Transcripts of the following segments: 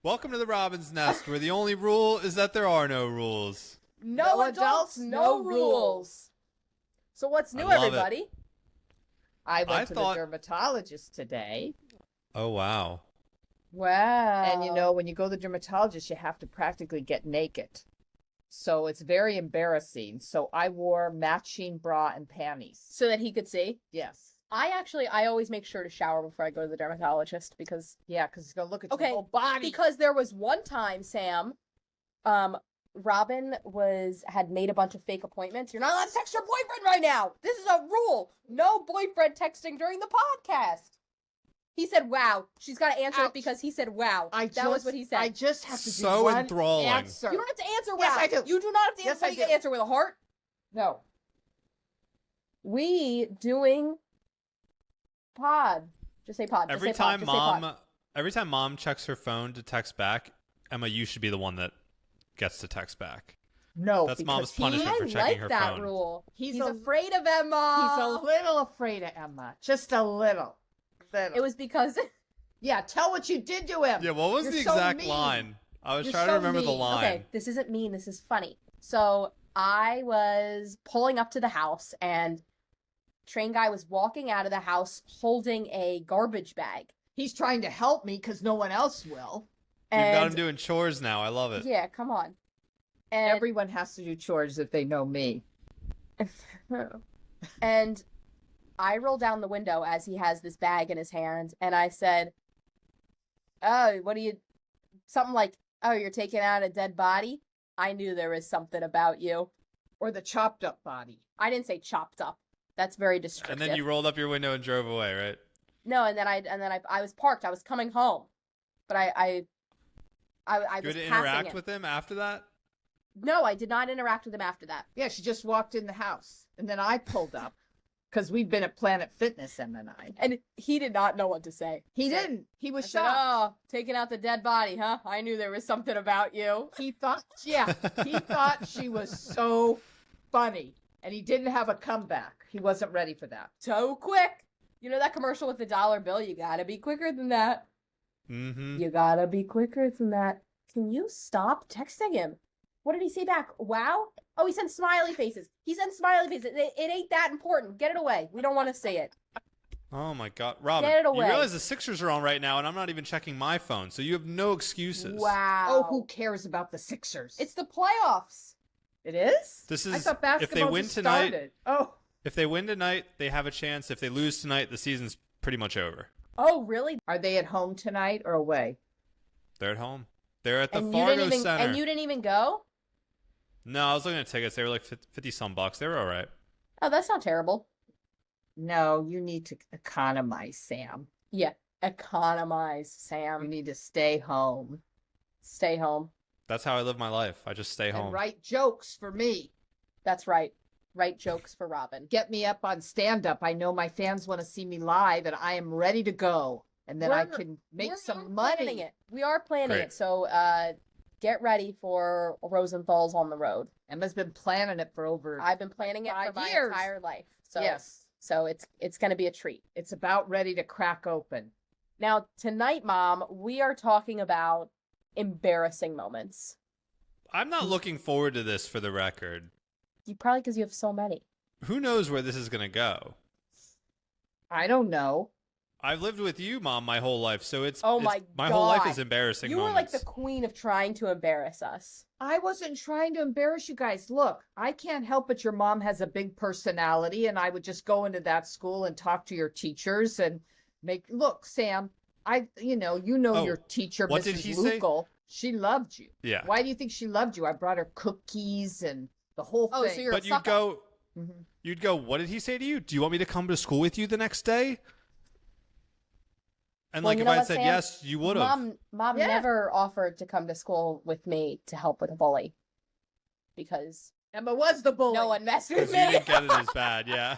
Welcome to the Robin's Nest, where the only rule is that there are no rules. No adults, no rules. So what's new, I love it. everybody? I I went to thought- the dermatologist today. Oh, wow. Wow. And you know, when you go to the dermatologist, you have to practically get naked. So it's very embarrassing. So I wore matching bra and panties. so that he could see. Yes. I always make sure to shower before I go to the dermatologist because Yeah, because he's going to look at Okay, your whole body. there was one time, Sam, Robin had made a bunch of fake appointments. You're not allowed to text your boyfriend right now. This is a rule. No boyfriend texting during the podcast. He said, "Wow." She's got to answer it Ouch. because he said, "Wow." That was what he said. I just have to do So one enthralling. answer. You don't have to answer wow. Yes, I do. You do not have to Yes, answer. I You can do. answer with a heart. No. We doing pod. Just say pod. Just Every say pod. time Just say pod. every time mom checks her phone to text back, Emma, you should be the one that gets to text back. No. That's because mom's punishment I for checking like her that phone. rule. He's He's a- afraid of Emma. He's a little afraid of Emma. Just a little. It was because Yeah, tell what you did to him. Yeah, what was You're the so exact mean. line? I was You're trying to so remember the mean. line. okay, this isn't mean. This is funny. So I was pulling up to the house, and train guy was walking out of the house holding a garbage bag. He's trying to help me because no one else will. You've got him And doing chores now. I love it. yeah, come on. And Everyone has to do chores if they know me. and I roll down the window as he has this bag in his hand, and I said, "Oh, what are you?" Something like, "Oh, you're taking out a dead body." I knew there was something about you. Or the chopped up body. I didn't say chopped up. That's very descriptive. And then you rolled up your window and drove away, right? No, and then I was parked. I was coming home, but I You was had to passing interact it. with him after that? No, I did not interact with him after that. Yeah, she just walked in the house. And then I pulled up because we'd been at Planet Fitness, Em and I. And he did not know what to say. He didn't. He I was said, shocked. "Oh, taking out the dead body, huh? I knew there was something about you." He thought, yeah, he thought she was so funny. And he didn't have a comeback. He wasn't ready for that. So quick. You know that commercial with the dollar bill? You gotta be quicker than that. Mm-hmm. You gotta be quicker than that. Can you stop texting him? What did he say back? Wow? Oh, he sent smiley faces. He sent smiley faces. It ain't that important. Get it away. We don't want to say it. Oh my God, Robin! Get it You away. realize the Sixers are on right now, and I'm not even checking my phone, so you have no excuses. Wow. Oh, who cares about the Sixers? It's the playoffs. It is? This I is thought basketball if they win just tonight. started. Oh. If they win tonight, they have a chance. If they lose tonight, the season's pretty much over. Oh, really? Are they at home tonight or away? They're at home. They're at the And Fargo Center. and you didn't even go? No, I was looking at tickets. They were like 50 some bucks. They were all right. Oh, that's not terrible. No, you need to economize, Sam. Yeah. Economize, You Sam. need to stay home Stay home. That's how I live my life. I just stay home. and write jokes for me. That's right. Write jokes for Robin. Get me up on stand up. I know my fans want to see me live and I am ready to go. And then I We're- can make We some are planning money. it. We are planning Great. it. So get ready for Rosenthal's on the road. Emma's been planning it for over I've been planning it for 5 my years. entire life. So yes. So it's going to be a treat. It's about ready to crack open. Now, tonight, Mom, we are talking about embarrassing moments. I'm not looking forward to this for the record. You probably because you have so many. Who knows where this is going to go? I don't know. I've lived with you, Mom, my whole life, so Oh my my whole life God. is embarrassing You were like moments. the queen of trying to embarrass us. I wasn't trying to embarrass you guys. Look, I can't help it. Your mom has a big personality, and I would just go into that school and talk to your teachers and look, Sam, you know Oh, your teacher, what Mrs. did he say? Lukel. She loved you. Yeah. Why do you think she loved you? I brought her cookies and the whole Oh, so thing. you're But a sucker. Mhm. you'd go, what did he say to you? Do you want me to come to school with you the next day? And Well, like you if know I had what, said Sam? yes, you would have. Mom Yeah. never offered to come to school with me to help with a bully. Because Emma was the bully. no one messed with Because you me. didn't get it as bad, yeah.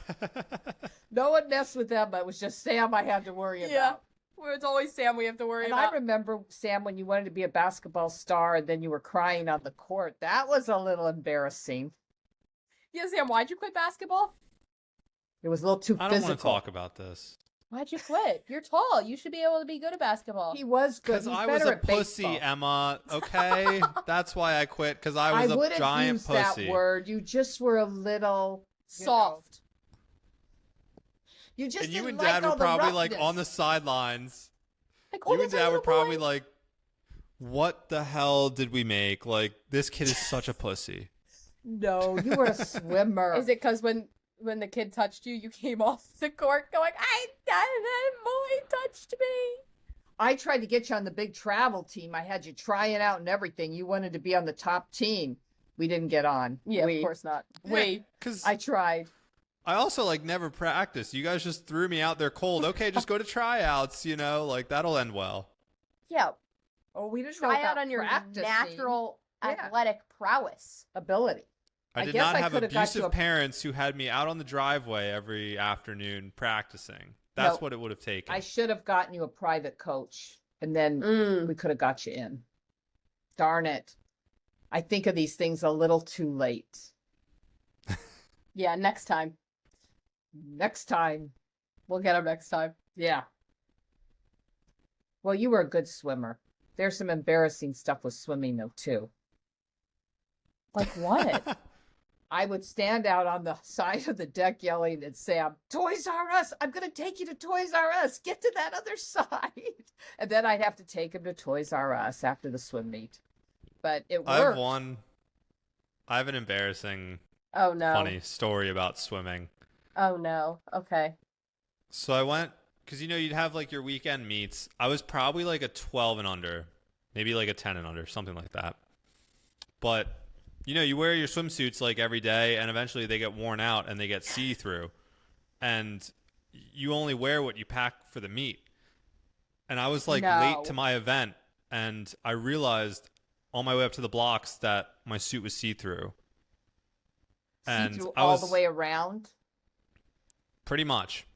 No one messed with Emma. It was just Sam I had to worry Yeah. about. Where it's always Sam we have to worry And about. I remember, Sam, when you wanted to be a basketball star and then you were crying on the court. That was a little embarrassing. Yeah, Sam, why'd you quit basketball? It was a little too I don't physical. want to talk about this. Why'd you quit? You're tall. You should be able to be good at basketball. He was good. Because He's I was better a at pussy, baseball. Emma. Okay, that's why I quit. Because I I was a wouldn't giant use pussy. that word. You just were a little Soft. You just And you didn't and Dad like were all the probably like roughness. on the sidelines. Like, oh, You and that's a Dad were little probably boy. like, "What the hell did we make? Like, this kid is such a pussy." No, you were a swimmer. Is it because when the kid touched you, you came off the court going, that boy touched me. I tried to get you on the big travel team. I had you trying out and everything. You wanted to be on the top team. We didn't get on. Yeah, of course not. Wait. Because I tried. I also like never practiced. You guys just threw me out there cold. Okay, just go to tryouts. Like that'll end well. Yeah, Oh, we didn't know try about out on your practicing. natural Yeah. athletic prowess. ability. I I did guess not I have coulda got abusive you a- parents who had me out on the driveway every afternoon practicing. That's No, what it would have taken. I should have gotten you a private coach, and then Mm. we could have got you in. Darn it. I think of these things a little too late. Yeah, next time. Next time. We'll get him next time. Yeah. Well, you were a good swimmer. There's some embarrassing stuff with swimming, though, too. Like what? I would stand out on the side of the deck yelling at Sam, Toys R Us! I'm going to take you to Toys R Us! Get to that other side! And then I'd have to take him to Toys R Us after the swim meet. But it worked. I have an embarrassing, Oh no. funny story about swimming. Oh no. Okay. So I went, because you'd have like your weekend meets. I was probably like a 12 and under, maybe like a 10 and under, something like that. But, you wear your swimsuits like every day, and eventually they get worn out and they get see-through. And you only wear what you pack for the meet. And I was like No. late to my event, and I realized on my way up to the blocks that my suit was see-through. And See-through I all was the way around. pretty much.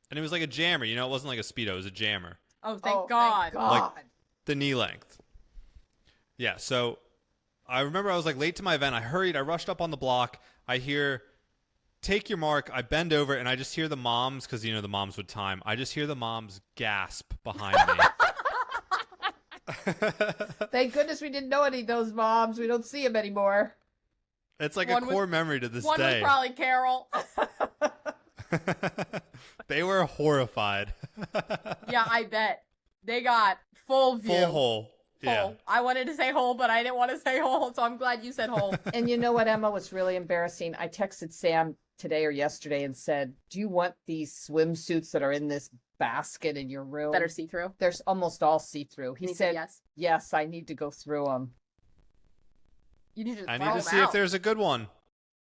And it was like a jammer, it wasn't like a Speedo, it was a jammer. Oh, Oh, thank God. Like- The knee length. Yeah, so I remember I was like late to my event. I hurried, I rushed up on the block. I hear, "Take your mark." I bend over and I just hear the moms, because the moms would time. I just hear the moms gasp behind me. Thank goodness we didn't know any of those moms. We don't see them anymore. It's like One a was- core memory to this One was day. probably Carol. They were horrified. Yeah, I bet. They got full view. Full hole. Yeah. Hole. I wanted to say hole, but I didn't want to say hole, so I'm glad you said hole. And you know what, Emma, was really embarrassing? I texted Sam today or yesterday and said, do you want these swimsuits that are in this basket in your room? Better see through. They're almost all see-through. He And said, yes. yes, I need to go through them. You need to I throw need to them see if out. there's a good one.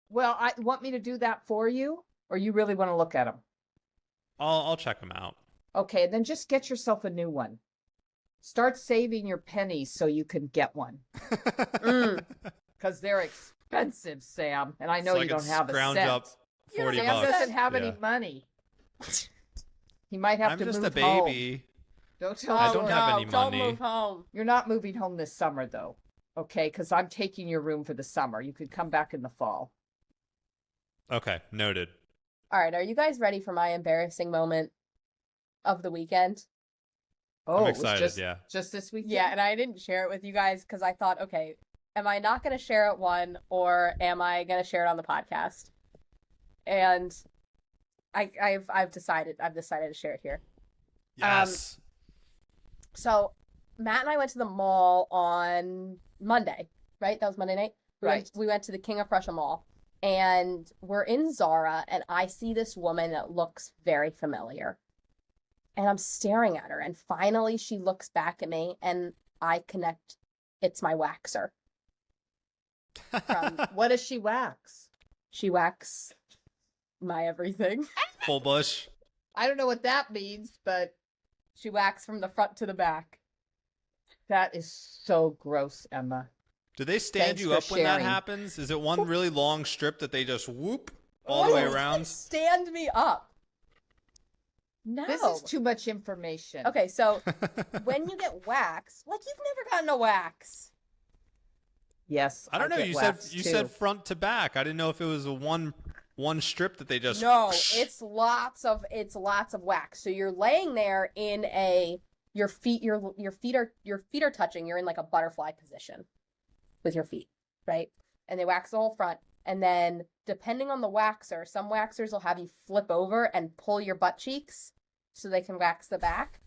Well, I want me to do that for you, or you really want to look at them? I'll check them out. Okay, then just get yourself a new one. Start saving your pennies so you can get one. Mm. Because they're expensive, Sam. And I know So I you could don't have a scrounge cent. up 40 Sam bucks. doesn't have Yeah. any money. He might have I'm to just move a home. baby. Don't tell I me don't where- have any Don't money. move home. You're not moving home this summer, though. Okay, because I'm taking your room for the summer. You could come back in the fall. Okay, noted. All right, are you guys ready for my embarrassing moment of the weekend? Oh, I'm it was excited, yeah. just this weekend? Yeah, and I didn't share it with you guys because I thought, okay, am I not going to share it one, or am I going to share it on the podcast? And I've decided to share it here. Yes. So Matt and I went to the mall on Monday, right? That was Monday night. Right. We went to the King of Prussia Mall, and we're in Zara, and I see this woman that looks very familiar. And I'm staring at her, and finally she looks back at me, and I connect. It's my waxer. From What does she wax? She wax my everything. Full bush. I don't know what that means, but She waxed from the front to the back. that is so gross, Emma. Do they stand Thanks you for up when that sharing. happens? Is it one really long strip that they just whoop all the way Oh, around? Stand me up. No. This is too much information. Okay, so when you get waxed, like you've never gotten a wax. Yes. I don't know. get You waxed, said too. said front to back. I didn't know if it was a one one strip that they just No, it's lots of wax. So you're laying there in your feet are touching. You're in like a butterfly position with your feet, right? And they wax the whole front. And then depending on the waxer, some waxers will have you flip over and pull your butt cheeks so they can wax the back.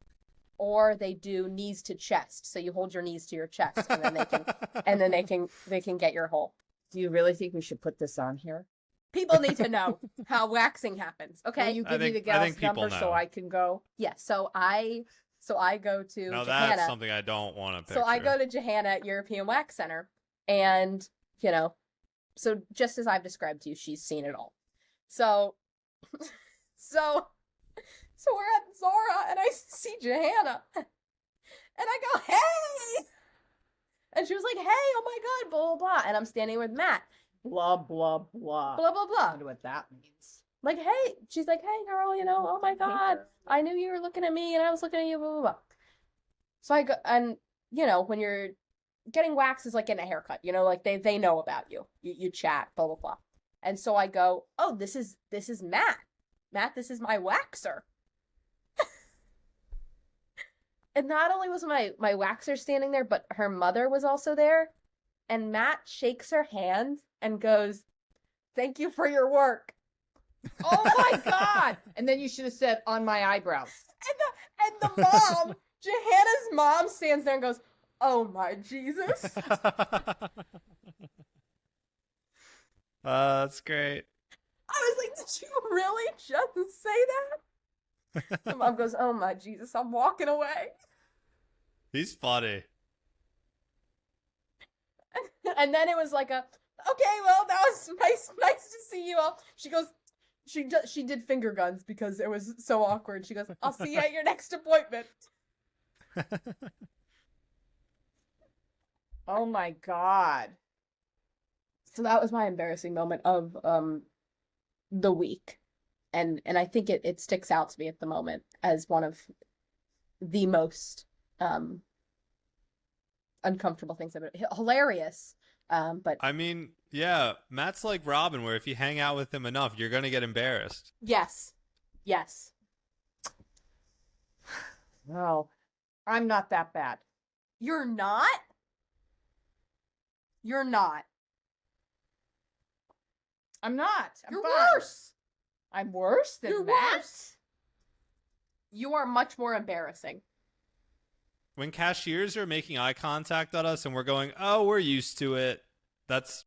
Or they do knees to chest. So you hold your knees to your chest and then they can get your hole. Do you really think we should put this on here? People need to know how waxing happens. Okay. Will you give me the I think gal's people number so know. I can go? Yeah, so I go to No, Johanna. that's something I don't want to picture. So I go to Johanna at European Wax Center, and so just as I've described to you, she's seen it all. So we're at Zara, and I see Johanna, and I go, "Hey!" And she was like, "Hey, oh my God, blah blah blah," and I'm standing with Matt, Blah, blah, blah. blah blah I blah. wonder what that means. Like, hey, she's like, "Hey, girl, oh my God, I knew you were looking at me, and I was looking at you, blah blah blah." So I go, and when you're getting wax is like getting a haircut, like they know about you. You chat, blah blah blah. And so I go, "Oh, this is Matt. Matt, this is my waxer." And not only was my waxer standing there, but her mother was also there. And Matt shakes her hand and goes, "Thank you for your work." Oh my God! And then you should have said, on my eyebrows. And the mom, Johanna's mom, stands there and goes, "Oh my Jesus." That's great. I was like, "Did you really just say that?" The mom goes, "Oh my Jesus, I'm walking away." He's funny. And then it was like okay, well, that was nice to see you all. She goes, she did finger guns because it was so awkward. She goes, "I'll see you at your next appointment." Oh my God. So that was my embarrassing moment of the week. And I think it sticks out to me at the moment as one of the most uncomfortable things I've been hilarious. But I mean, yeah, Matt's like Robin, where if you hang out with him enough, you're gonna get embarrassed. yes. Well, I'm not that bad. You're not? You're not. I'm not. I'm You're fine. worse. I'm worse than You're Matt? worse. You are much more embarrassing. When cashiers are making eye contact at us and we're going, "Oh, we're used to it," that's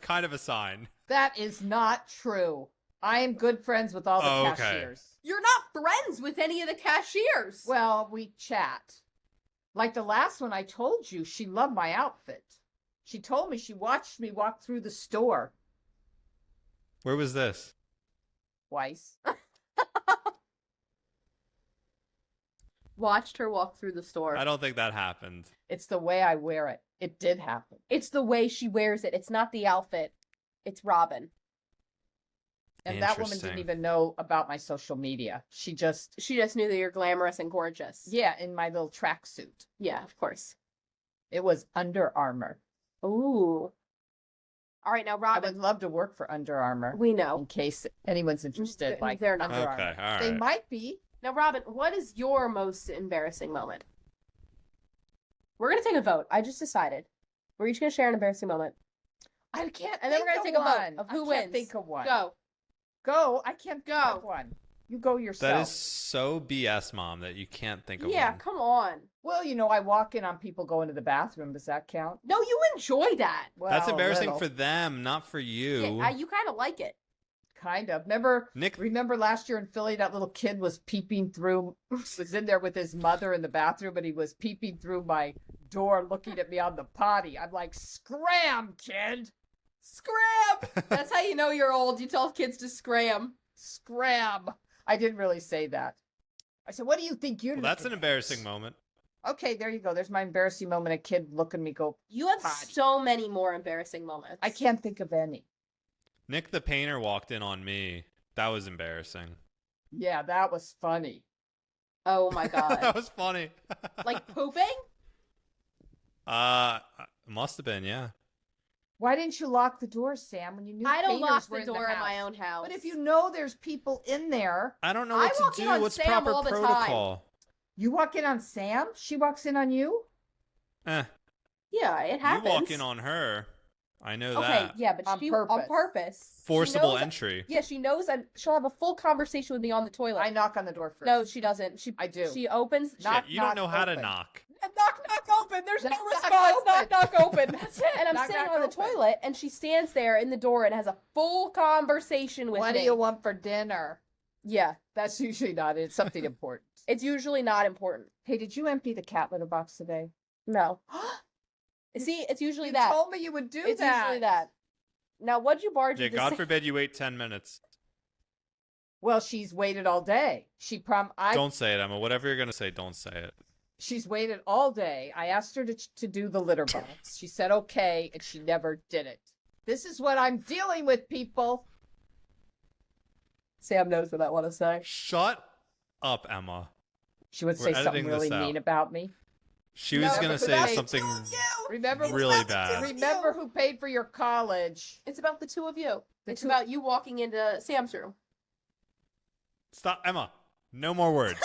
kind of a sign. That is not true. I am good friends with all the Oh, okay. cashiers. You're not friends with any of the cashiers. Well, we chat. Like the last one I told you, she loved my outfit. She told me she watched me walk through the store Where was this? twice. Watched her walk through the store. I don't think that happened. It's the way I wear it. It did happen. It's the way she wears it. It's not the outfit. It's Robin. And that woman Interesting. didn't even know about my social media. She just, She just knew that you're glamorous and gorgeous. yeah, in my little tracksuit. Yeah, of course. It was Under Armour. Ooh. All right, now I Robin. would love to work for Under Armour. We In know. case anyone's interested, like They're not. Under Okay, Armour. all They right. might be. Now, Robin, what is your most embarrassing moment? We're gonna take a vote. I just decided. We're each gonna share an embarrassing moment. I can't. And then we're think gonna of take a vote one. of who I can't wins. think of one. Go. Go. I can't think Go. of one. You go yourself. That is so BS, Mom, that you can't think of Yeah, one. come on. Well, I walk in on people going to the bathroom. Does that count? No, you enjoy that. Well, That's a embarrassing little. for them, not for you. Yeah, you kind of like it. Kind of. Nick, Remember last year in Philly, that little kid was peeping through, was in there with his mother in the bathroom, and he was peeping through my door looking at me on the potty. I'm like, scram, kid. Scram! That's how you know you're old. You tell kids to scram. Scram. I didn't really say that. I said, what do you think you're well, that's an looking at?" embarrassing moment. Okay, there you go. There's my embarrassing moment. A kid looking at me go, You have Potty. so many more embarrassing moments. I can't think of any. Nick the painter walked in on me. That was embarrassing. Yeah, that was funny. Oh my that god. was funny. Like pooping? Must have been, yeah. Why didn't you lock the door, Sam, when you knew I don't painters lock were the in the door at my house? own house. But if you know there's people in there, I don't know I what walk to in do. on What's Sam proper all the time. protocol? you walk in on Sam, she walks in on you. Eh, Yeah, it you happens. walk in on her. I know Okay, that. yeah, but On she purpose. on purpose. She Forcible knows- entry. Yeah, she knows, and she'll have a full conversation with me on the toilet. I knock on the door first. No, she doesn't. I do. She opens. Shit, Knock, you don't know how to open. knock. Knock, knock, open. There's no Knock, knock, response. open. Knock, knock, open. That's it. And I'm Knock, sitting knock, on the open. toilet, and she stands there in the door and has a full conversation with What me. do you want for dinner? Yeah, That's usually not. It's something important. it's usually not important. Hey, did you empty the cat litter box today? No. See, it's usually You that. told me you would do It's that. usually that. Now, what'd you barge Yeah, into God say- forbid you wait 10 minutes. Well, she's waited all day. Don't say it, Emma. Whatever you're going to say, don't say it. She's waited all day. I asked her to do the litter box. She said okay, and she never did it. This is what I'm dealing with, people. Sam knows what I want to say. Shut up, Emma. She would We're say something editing this really out. mean about me. She was No, going to but say that's something Remember, really bad. remember who paid for your college? It's about the two of you. The It's two- about you walking into Sam's room. Stop, Emma. No more words.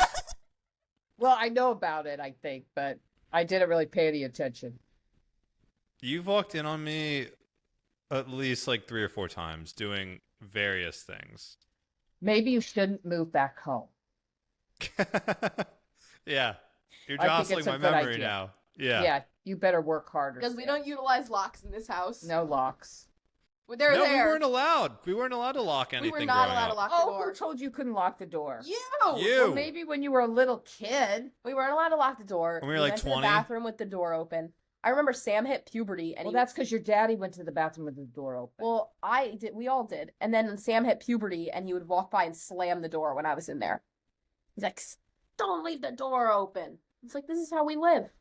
Well, I know about it, I think, but I didn't really pay any attention. You've walked in on me at least like 3 or 4 times doing various things. Maybe you shouldn't move back home. Yeah. You're I think jostling it's a my good memory idea. now. Yeah. Yeah, you better work harder. Because we Sam. don't utilize locks in this house. No locks. Well, they're No, there. we weren't allowed. We weren't allowed to lock We anything were not growing allowed up. to lock the Oh, door. who told you couldn't lock the door? You. You. Well, maybe when you were a little kid. We weren't allowed to lock the door. When we were, like, went to 20? the bathroom with the door open. I remember Sam hit puberty, and Well, he that's because your daddy went to the bathroom with the door open. Well, I did. We all did. And then Sam hit puberty, and he would walk by and slam the door when I was in there. He's like, "Don't leave the door open." It's like, this is how we live.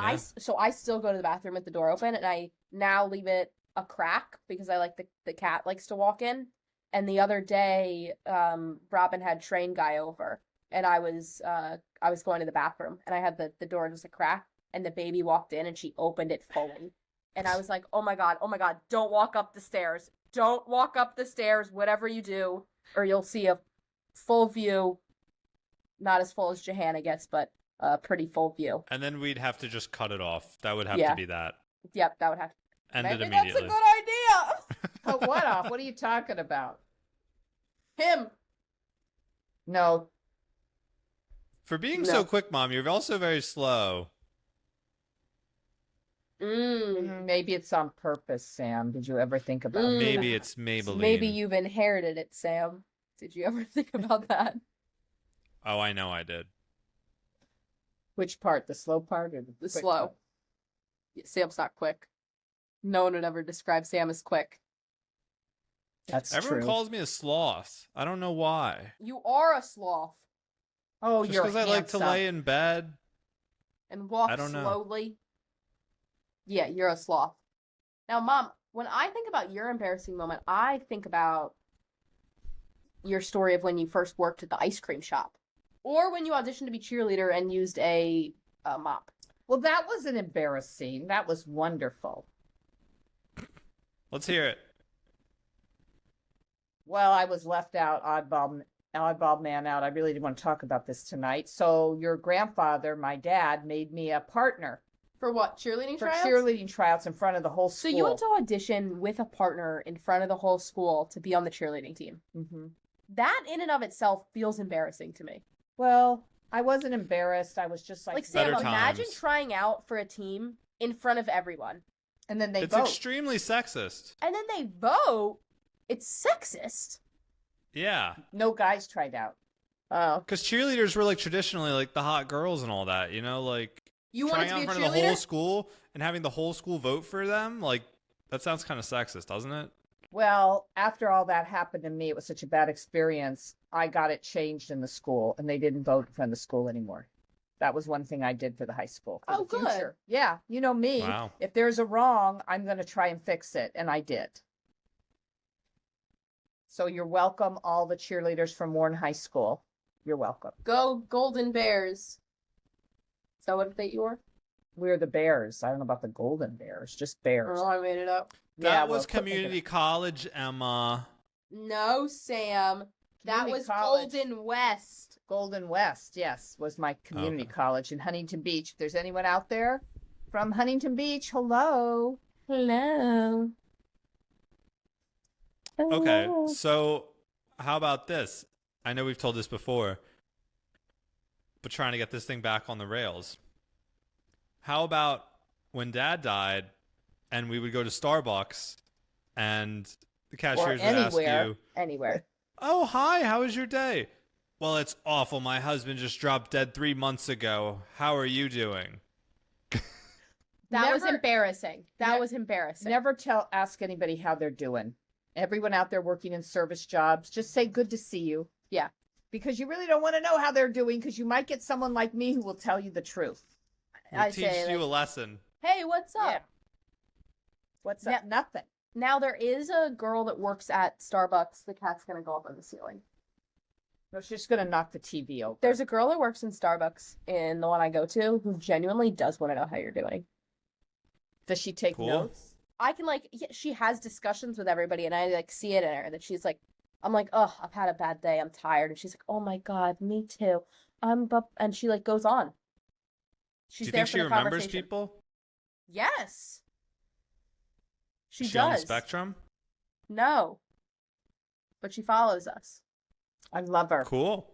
Yeah. So I still go to the bathroom with the door open, and I now leave it a crack because I like the cat likes to walk in. And the other day, Robin had train guy over, and I was going to the bathroom, and I had the door just a crack, and the baby walked in, and she opened it fully, and I was like, oh my god, don't walk up the stairs, whatever you do, or you'll see a full view, not as full as Johanna gets, but a pretty full view. And then we'd have to just cut it off. That would have Yeah. to be that. Yep, that would have to. Ended Maybe immediately. that's a good idea. Cut what off? What are you talking about? Him. No, For being No. so quick, Mom, you're also very slow. maybe it's on purpose, Sam. Did you ever think about Mm. Maybe that? it's Maybelline. Maybe you've inherited it, Sam. Did you ever think about that? Oh, I know I did. Which part? The slow part or the The quick slow. part? Sam's not quick. No one would ever describe Sam as quick. That's Everyone true. calls me a sloth. I don't know why. You are a sloth Oh, Just you're because I like to handsome. lay in bed. and walk I don't know. slowly. Yeah, you're a sloth. Now, Mom, when I think about your embarrassing moment, I think about your story of when you first worked at the ice cream shop, or when you auditioned to be cheerleader and used a mop. Well, that wasn't embarrassing. That was wonderful. Let's hear it. Well, I was left out, oddball man out. I really didn't want to talk about this tonight. So your grandfather, my dad, made me a partner For what? Cheerleading for tryouts? cheerleading tryouts in front of the whole So school. you went to audition with a partner in front of the whole school to be on the cheerleading team. hmm That in and of itself feels embarrassing to me. Well, I wasn't embarrassed. I was just like, Like, Sam, Better imagine times. trying out for a team in front of everyone. and then they It's vote. extremely sexist. And then they vote. It's sexist. Yeah. No guys tried out. Oh. Because cheerleaders were like traditionally like the hot girls and all that, you know, like You wanted trying to out be in a front of the whole cheerleader? school and having the whole school vote for them. Like, that sounds kind of sexist, doesn't it? Well, after all that happened to me, it was such a bad experience. I got it changed in the school, and they didn't vote in front of the school anymore. That was one thing I did for the high school. For Oh, the good. future. Yeah, you know me. Wow. If there's a wrong, I'm going to try and fix it, and I did. So you're welcome, all the cheerleaders from Warren High School. You're welcome. Go Golden Bears. Is that what you were? We're the Bears. I don't know about the Golden Bears, just Bears. Oh, I made it up. That Yeah, was well, community college, Emma. No, Sam. That Community was college. Golden West. Golden West, yes, was my community Okay. college college in Huntington Beach. If there's anyone out there from Huntington Beach, hello. Hello. Okay, Hello. so how about this? I know we've told this before, but trying to get this thing back on the rails. How about when Dad died and we would go to Starbucks and the Or cashiers would ask anywhere. you, Anywhere. "Oh, hi, how was your day?" "Well, it's awful. My husband just dropped dead 3 months ago. How are you doing?" That was Never- embarrassing. That ne- was embarrassing. Never ask anybody how they're doing. Everyone out there working in service jobs, just say good to see you. Yeah. Because you really don't want to know how they're doing because you might get someone like me who will tell you the truth. We'll I teach say, you like, a lesson. hey, what's up? Yeah. What's Yeah. up? Nothing. Now there is a girl that works at Starbucks. The cat's gonna go up on the ceiling. No, she's just gonna knock the TV over. There's a girl that works in Starbucks in the one I go to who genuinely does want to know how you're doing. Does she take Cool. notes? I can she has discussions with everybody, and I see it in her that she's like, I'm like, oh, I've had a bad day, I'm tired, and she's like, oh my god, me too. And she like goes on. She's Do you there think for she the remembers conversation. people? Yes. She Is she on the does. spectrum? No. But she follows us. I love her. Cool.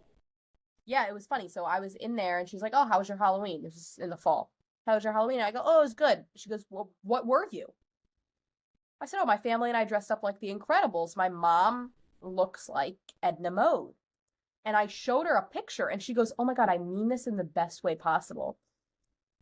Yeah, it was funny. So I was in there and she's like, oh, how was your Halloween? This is in the fall. How was your Halloween? And I go, oh, it was good. She goes, well, what were you? I said, oh, my family and I dressed up like the Incredibles. My mom looks like Edna Mode. And I showed her a picture and she goes, oh my God, I mean this in the best way possible.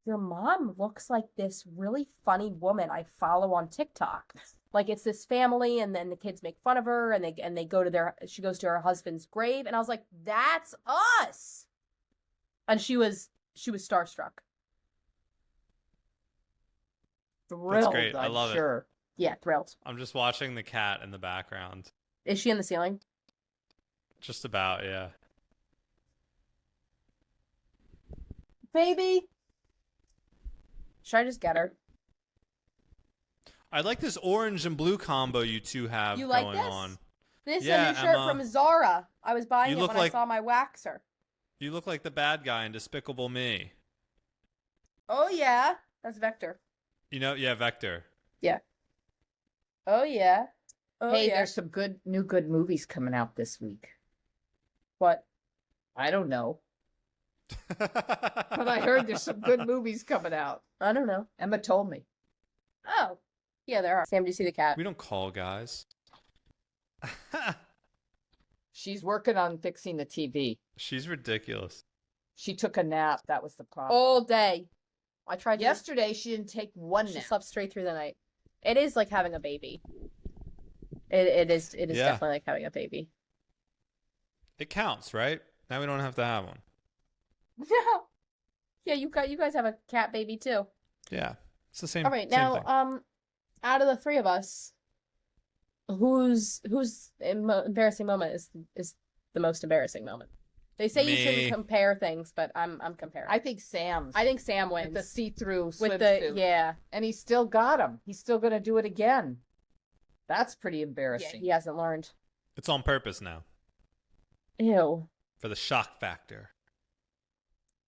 Your mom looks like this really funny woman I follow on TikTok. Like it's this family and then the kids make fun of her and they go to she goes to her husband's grave and I was like, that's us. And she was starstruck. Thrilled. great. I I'm love it. sure. Yeah, thrilled. I'm just watching the cat in the background. Is she in the ceiling? Just about, yeah. Baby. Should I just get her? I like this orange and blue combo you two have You like going this? on. This is Yeah, a new shirt Emma. from Zara. I was buying You it look when like- I saw my waxer. You look like the bad guy in Despicable Me. Oh yeah. That's Vector. You know, yeah, Vector. Oh yeah. Oh Hey, yeah. there's some good movies coming out this week. What? I don't know, but I heard there's some good movies coming out. I don't know. Emma told me. Oh. Yeah, there are. Sam, do you see the cat? We don't call guys. She's working on fixing the TV. She's ridiculous. She took a nap. That was the problem. All day. I tried to Yesterday, she didn't take one She nap. slept straight through the night. It is like having a baby. It is Yeah. definitely like having a baby. It counts, right? Now we don't have to have one. Yeah, you guys have a cat baby too. Yeah. It's the same. All right, same now thing. out of the three of us, whose embarrassing moment is the most embarrassing moment? They say you Me. shouldn't compare things, but I'm comparing. I think Sam's. I think Sam with wins the see-through with swimsuit. yeah. And he still got him. He's still going to do it again. That's pretty Yeah, embarrassing. he hasn't learned. It's on purpose now Ew. for the shock factor.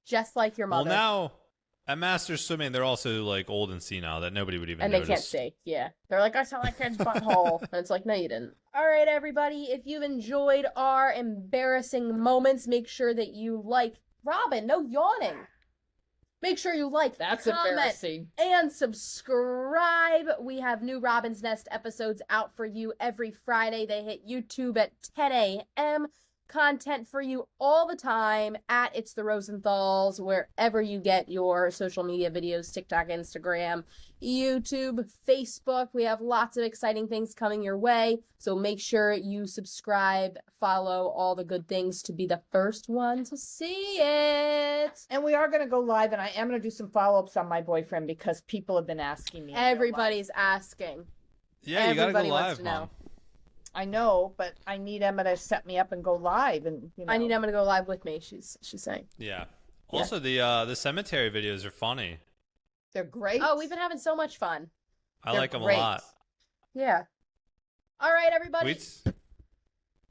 Just like your Well, mother. now at Masters Swimming, they're also like old and senile that nobody would even And notice. they can't see. Yeah. They're like, I saw that kid's butthole. And it's like, no, you didn't. All right, everybody. If you've enjoyed our embarrassing moments, make sure that you like. Robin, no yawning. Make sure you like, That's comment, embarrassing. and subscribe. We have new Robin's Nest episodes out for you every Friday. They hit YouTube at 10 a.m. Content for you all the time at It's the Rosenthals, wherever you get your social media videos, TikTok, Instagram, YouTube, Facebook. We have lots of exciting things coming your way. So make sure you subscribe, follow all the good things to be the first one to see it. And we are going to go live, and I am going to do some follow-ups on my boyfriend because people have been asking me. in real life. Everybody's asking. Yeah, you gotta go Everybody wants live, to know. Mom. I know, but I need Emma to set me up and go live, and you know. I need Emma to go live with me. She's saying. Yeah. Also, the cemetery videos are funny. They're great. Oh, we've been having so much fun. I They're like them great. a lot. Yeah. All right, everybody.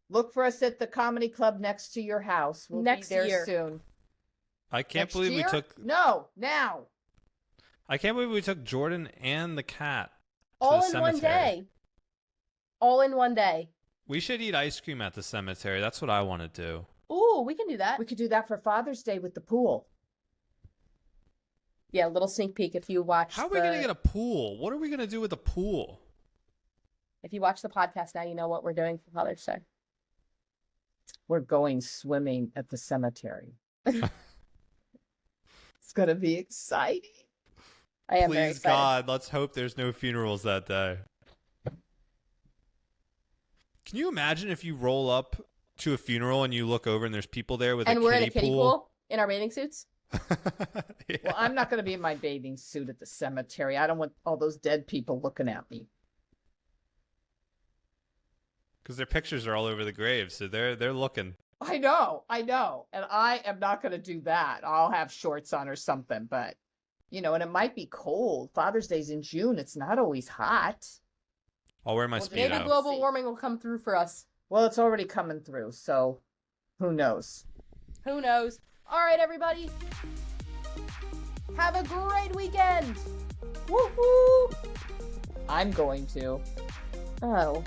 Look for us at the comedy club next to your house. We'll Next be there year. soon. I can't Next believe year? we took. No, now. I can't believe we took Jordan and the cat to All the in cemetery. one day. All in one day. We should eat ice cream at the cemetery. That's what I want to do. Ooh, we can do that. We could do that for Father's Day with the pool. Yeah, a little sneak peek if you watch. How are we going to get a pool? What are we going to do with a pool? If you watch the podcast now, you know what we're doing for Father's Day. We're going swimming at the cemetery. It's going to be exciting. I am very Please, excited. God, let's hope there's no funerals that day. Can you imagine if you roll up to a funeral and you look over and there's people there with And a we're kiddie in a kiddie pool in our bathing suits. Yeah. Well, I'm not going to be in my bathing suit at the cemetery. I don't want all those dead people looking at me. Because their pictures are all over the grave, so they're looking. I know. And I am not going to do that. I'll have shorts on or something, but, you know, and it might be cold. Father's Day's in June. It's not always hot. I'll wear my Well, Speedo. Maybe global warming will come through for us. Well, it's already coming through, so who knows? Who knows? All right, everybody. Have a great weekend. Woo-hoo! I'm going to. Oh.